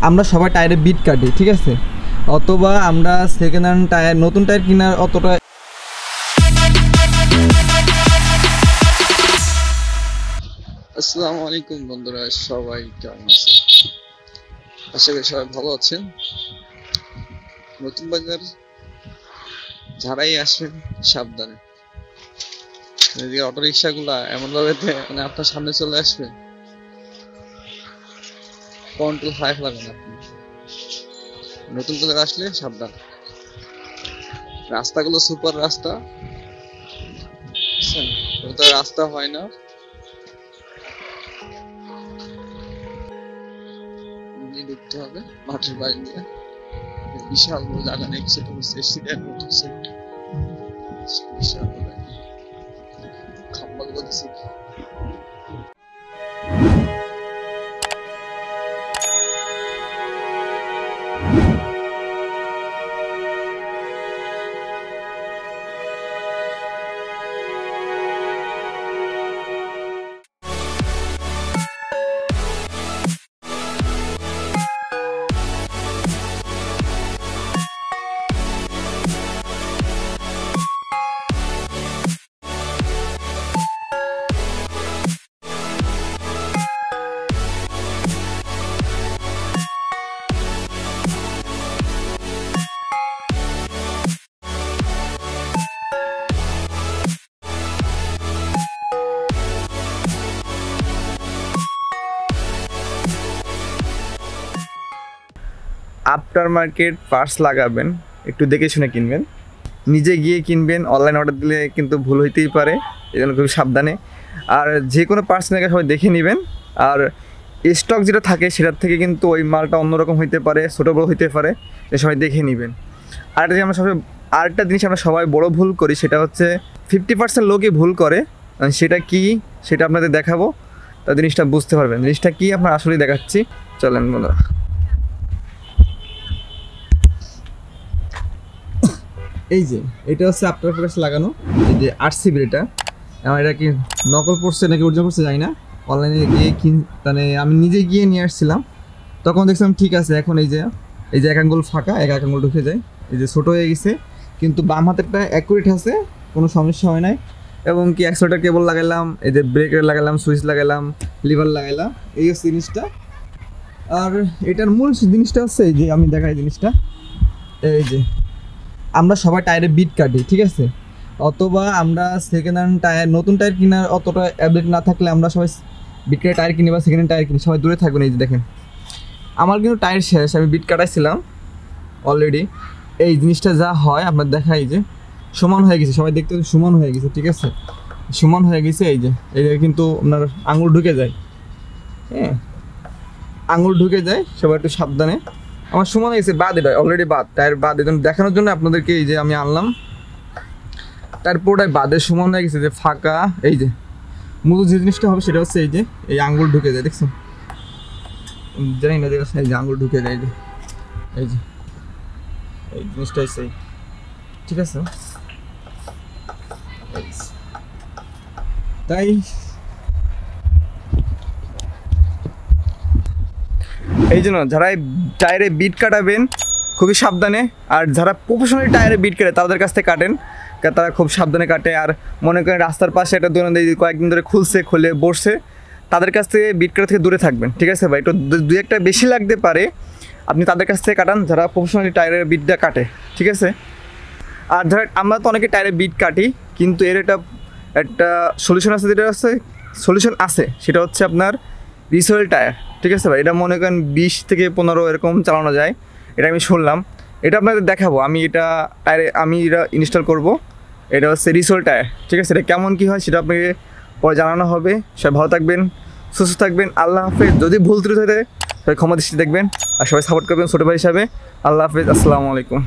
আমরা সবাই টায়ারে বিট কাটি, ঠিক আছে, অথবা আমরা সেকেন্ড হ্যান্ড টায়ার, নতুন টায়ার কেনার অতটা। আসসালামু আলাইকুম বন্ধুরা, সবাই কেমন আছেন? আশা করি সবাই ভালো আছেন। নতুন বাজার যারাই আসবেন সাবধানে, এদিকে অটো রিক্সা গুলা এমন ভাবে মানে আপনার সামনে চলে আসবে, কন্ট্রোল হাই ফেলাবেন আপনি। নতুন বাজার আসলে সাবধান। রাস্তাগুলো সুপার রাস্তা, রাস্তা হয় না, ঢুকতে হবে মাঠের বাইরে দিয়ে। বিশাল বড় জায়গা নেই, সেটা হচ্ছে বিশাল খাম্বাগুলো দিচ্ছে। আফটার মার্কেট পার্টস লাগাবেন, একটু দেখে শুনে কিনবেন, নিজে গিয়ে কিনবেন। অনলাইন অর্ডার দিলে কিন্তু ভুল হইতেই পারে, এই জন্য খুব সাবধানে। আর যে কোনো পার্টস নিয়ে সবাই দেখে নেবেন। আর স্টক যেটা থাকে সেটার থেকে কিন্তু ওই মালটা অন্যরকম হইতে পারে, ছোটো বড়ো হইতে পারে, সবাই দেখে নেবেন। আরেকটা জিনিস আমরা সবাই বড় ভুল করি, সেটা হচ্ছে 50% লোকই ভুল করে। সেটা কি, সেটা আপনাদের দেখাবো, তা জিনিসটা বুঝতে পারবেন। জিনিসটা কি আপনার আসলেই দেখাচ্ছি, চলেন বন্ধুরা। এই যে এটা হচ্ছে আফটার ফোকাস লাগানো, এই যে RCB, এটা আমার, এটা কি নকল পড়ছে নাকি অরিজিনাল পড়ছে জানি না। অনলাইনে গিয়ে মানে আমি নিজে গিয়ে নিয়ে আসছিলাম, তখন দেখছিলাম ঠিক আছে। এখন এই যে এক আঙ্গুল ফাঁকা, এক আঙ্গুল ঢুকে যায়, এই যে ছোটো হয়ে গেছে, কিন্তু বাম হাতেরটা অ্যাকুরেট আছে, কোনো সমস্যা হয় নাই। এবং কি অ্যাক্সেলেটর কেবল লাগাইলাম, এই যে ব্রেকের লাগাইলাম, সুইচ লাগাইলাম, লিভার লাগাইলাম, এই হচ্ছে জিনিসটা। আর এটার মূল জিনিসটা হচ্ছে এই যে আমি দেখাই জিনিসটা, এই যে আমরা সবাই টায়ারে বিট কাটি, ঠিক আছে, অথবা আমরা সেকেন্ড হ্যান্ড টায়ার, নতুন টায়ার কেনার অতটা অ্যাবিলিটি না থাকলে আমরা সবাই বিট কাটে টায়ার কিনি বা সেকেন্ড হ্যান্ড টায়ার কিনি। সবাই দূরে থাকবেন। এই যে দেখেন আমার কিন্তু টায়ার শেষ, আমি বিট কাটাইছিলাম অলরেডি। এই জিনিসটা যা হয় আপনার দেখাই, যে সমান হয়ে গেছে, সবাই দেখতে সমান হয়ে গেছে, ঠিক আছে, সমান হয়ে গেছে। এই যে কিন্তু আপনার আঙুল ঢুকে যায়, হ্যাঁ, আঙুল ঢুকে যায়, সবাই একটু সাবধানে। আমার সমান হয়ে গেছে, বাদ, এটা অলরেডি বাদ, টায়ার বাদ। এটা দেখানোর জন্য আপনাদেরকে এই যে আমি আনলাম, টায়ার পুরোটাই বাদের সমান হয়ে গেছে, যে ফাঁকা। এই যে মূল যে জিনিসটা হবে সেটা হচ্ছে এই যে এই আঙুল ঢুকে যায়, দেখছেন, জানি না, দেখছেন, এই যে আঙুল ঢুকে যায়, এই যে এই জিনিসটাই সেই, ঠিক আছে। তাই এই জন্য যারা টায়ারে বিট কাটাবেন খুবই সাবধানে। আর যারা প্রফেশনালি টায়ারে বিট কাটে তাদের কাছ থেকে কাটেন, তারা খুব সাবধানে কাটে। আর মনে করেন রাস্তার পাশে একটা কয়েকদিন ধরে খুলে বসছে, তাদের কাছ থেকে বিট কাটা থেকে দূরে থাকবেন, ঠিক আছে ভাই। একটু দু একটা বেশি লাগতে পারে, আপনি তাদের কাছ থেকে কাটান যারা প্রফেশনালি টায়ারের বিটটা কাটে, ঠিক আছে। আর যারা, আমরা তো অনেকে টায়ারে বিট কাটি, কিন্তু এর একটা সলিউশন আছে, সেটা হচ্ছে আপনার রিসোয়েল টায়ার, ঠিক আছে ভাই। এটা মনে করেন 20 থেকে 15 এরকম চালানো যায়, এটা আমি শুনলাম। এটা আপনাদের দেখাবো, আমি এটা ইনস্টল করব। এটা হচ্ছে রিসোয়েল টায়ার, ঠিক আছে। এটা কেমন কী হয় সেটা আপনাকে পরে জানানো হবে। সবাই ভালো থাকবেন, সুস্থ থাকবেন, আল্লাহ হাফেজ। যদি ভুল ত্রুটি থাকে সবাই ক্ষমা দৃষ্টি দেখবেন, আর সবাই সাপোর্ট করবেন ছোটো ভাই হিসাবে। আল্লাহ হাফেজ, আসসালামু আলাইকুম।